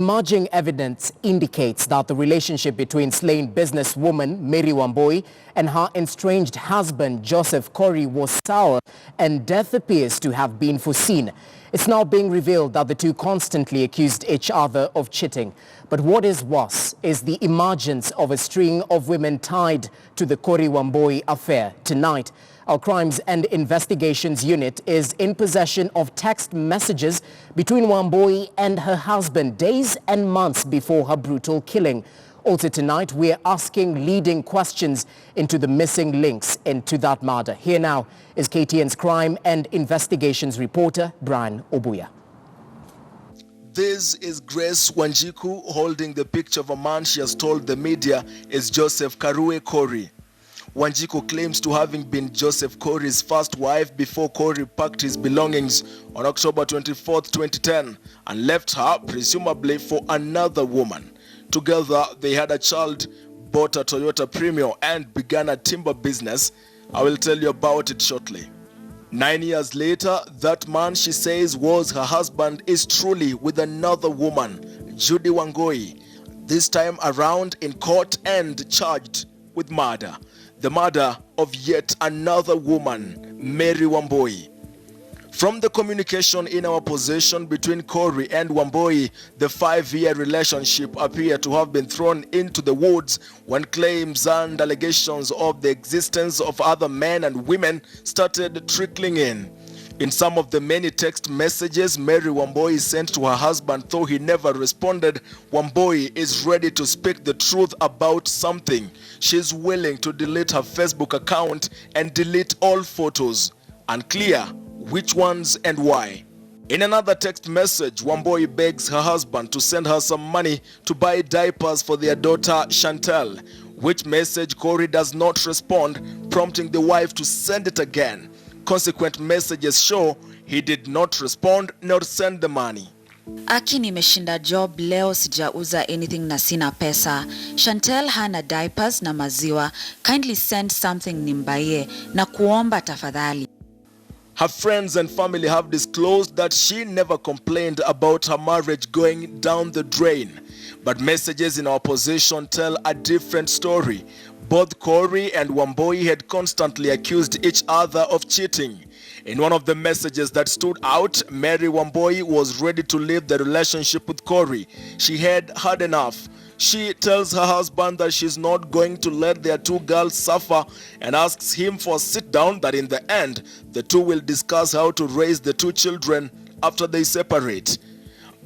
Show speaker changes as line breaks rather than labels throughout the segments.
Emerging evidence indicates that the relationship between slain businesswoman Mary Wambui and her estranged husband Joseph Corey was sour, and death appears to have been foreseen. It's now being revealed that the two constantly accused each other of cheating. But what is worse is the emergence of a string of women tied to the Corey Wambui affair. Tonight, our Crimes and Investigations Unit is in possession of text messages between Wambui and her husband days and months before her brutal killing. Also tonight, we are asking leading questions into the missing links into that murder. Here now is KTN's Crime and Investigations reporter, Brian Obuya.
This is Grace Wanjiku holding the picture of a man she has told the media is Joseph Karue Corey. Wanjiku claims to having been Joseph Corey's first wife before Corey packed his belongings on October 24, 2010 and left her, presumably for another woman. Together, they had a child, bought a Toyota Premio and began a timber business. I will tell you about it shortly. 9 years later, that man she says was her husband is truly with another woman, Judy Wangoi, this time around in court and charged with murder. The murder of yet another woman, Mary Wambui. From the communication in our possession between Corey and Wambui, the 5-year relationship appeared to have been thrown into the woods when claims and allegations of the existence of other men and women started trickling in. In some of the many text messages Mary Wambui sent to her husband, though he never responded, Wambui is ready to speak the truth about something. She's willing to delete her Facebook account and delete all photos. Unclear which ones and why. In another text message, Wambui begs her husband to send her some money to buy diapers for their daughter Chantel, which message Corey does not respond, prompting the wife to send it again. Consequent messages show he did not respond nor send the money.
Aki, nimeshinda job leo, sijauza anything na sina pesa. Chantel hana diapers na maziwa. Kindly send something nimbaye na kuomba tafadhali.
Her friends and family have disclosed that she never complained about her marriage going down the drain. But messages in our possession tell a different story. Both Corey and Wambui had constantly accused each other of cheating. In one of the messages that stood out, Mary Wambui was ready to leave the relationship with Corey. She had had enough. She tells her husband that she's not going to let their two girls suffer and asks him for a sit down that in the end, the two will discuss how to raise the two children after they separate.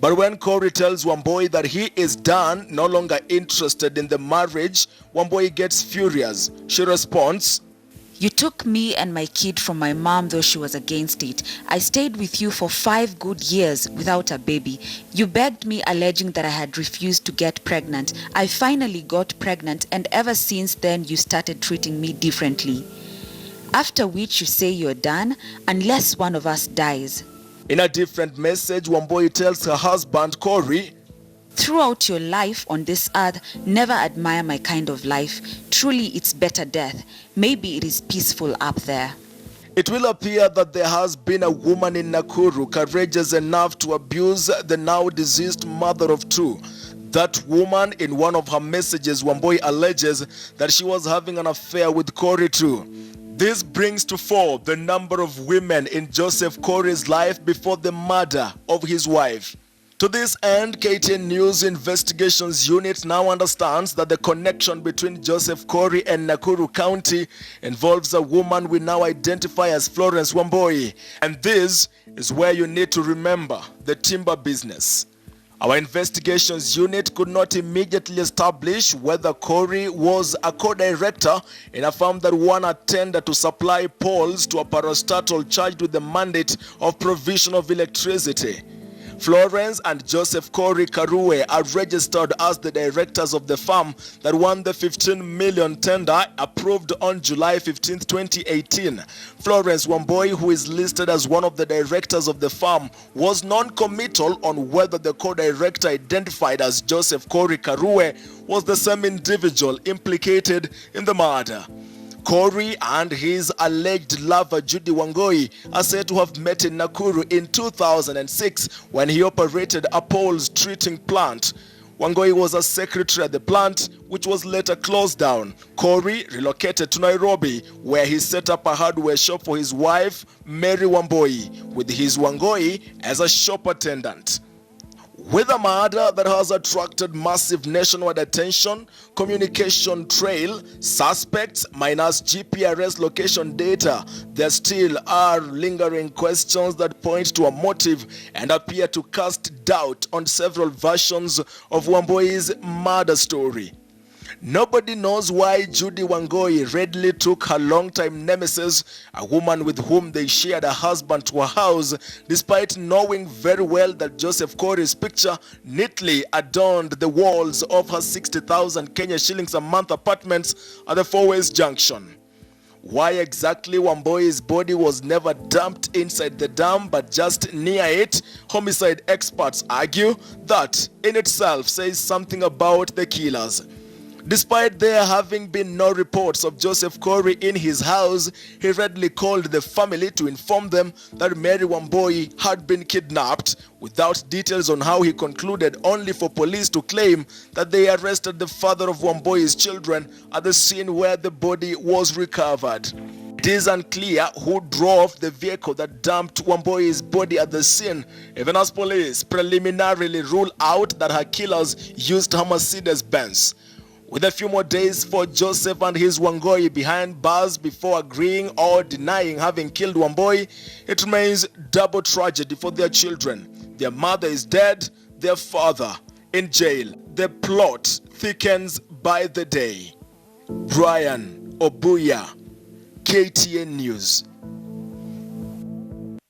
But when Corey tells Wambui that he is done, no longer interested in the marriage, Wambui gets furious. She responds,
"You took me and my kid from my mom, though she was against it. I stayed with you for 5 good years without a baby. You begged me, alleging that I had refused to get pregnant. I finally got pregnant, and ever since then you started treating me differently. After which you say you're done, unless one of us dies."
In a different message, Wambui tells her husband, Corey,
"Throughout your life on this earth, never admire my kind of life. Truly, it's better death. Maybe it is peaceful up there."
It will appear that there has been a woman in Nakuru courageous enough to abuse the now deceased mother of two. That woman, in one of her messages, Wambui alleges that she was having an affair with Corey too. This brings to fore the number of women in Joseph Corey's life before the murder of his wife. To this end, KTN News Investigations Unit now understands that the connection between Joseph Corey and Nakuru County involves a woman we now identify as Florence Wambui. And this is where you need to remember the timber business. Our investigations unit could not immediately establish whether Corey was a co-director in a firm that won a tender to supply poles to a parastatal charged with the mandate of provision of electricity. Florence and Joseph Corey Karue are registered as the directors of the firm that won the 15 million tender approved on July 15, 2018. Florence Wambui, who is listed as one of the directors of the firm, was non-committal on whether the co-director identified as Joseph Corey Karue was the same individual implicated in the murder. Corey and his alleged lover Judy Wangoi are said to have met in Nakuru in 2006 when he operated a Paul's treating plant. Wangoi was a secretary at the plant, which was later closed down. Corey relocated to Nairobi, where he set up a hardware shop for his wife, Mary Wamboi, with his Wangoi as a shop attendant. With a murder that has attracted massive nationwide attention, communication trail, suspects minus GPRS location data, there still are lingering questions that point to a motive and appear to cast doubt on several versions of Wamboi's murder story. Nobody knows why Judy Wangoi readily took her longtime nemesis, a woman with whom they shared a husband, to her house, despite knowing very well that Joseph Corey's picture neatly adorned the walls of her 60,000 Kenya shillings a month apartments at the Four Ways Junction. Why exactly Wamboi's body was never dumped inside the dam but just near it, homicide experts argue that in itself says something about the killers. Despite there having been no reports of Joseph Corey in his house, he readily called the family to inform them that Mary Wamboi had been kidnapped, without details on how he concluded, only for police to claim that they arrested the father of Wamboi's children at the scene where the body was recovered. It is unclear who drove the vehicle that dumped Wamboi's body at the scene, even as police preliminarily rule out that her killers used her Mercedes-Benz. With a few more days for Joseph and his Wangoi behind bars before agreeing or denying having killed Wamboi, it remains double tragedy for their children. Their mother is dead, their father in jail. The plot thickens by the day. Brian Obuya, KTN News.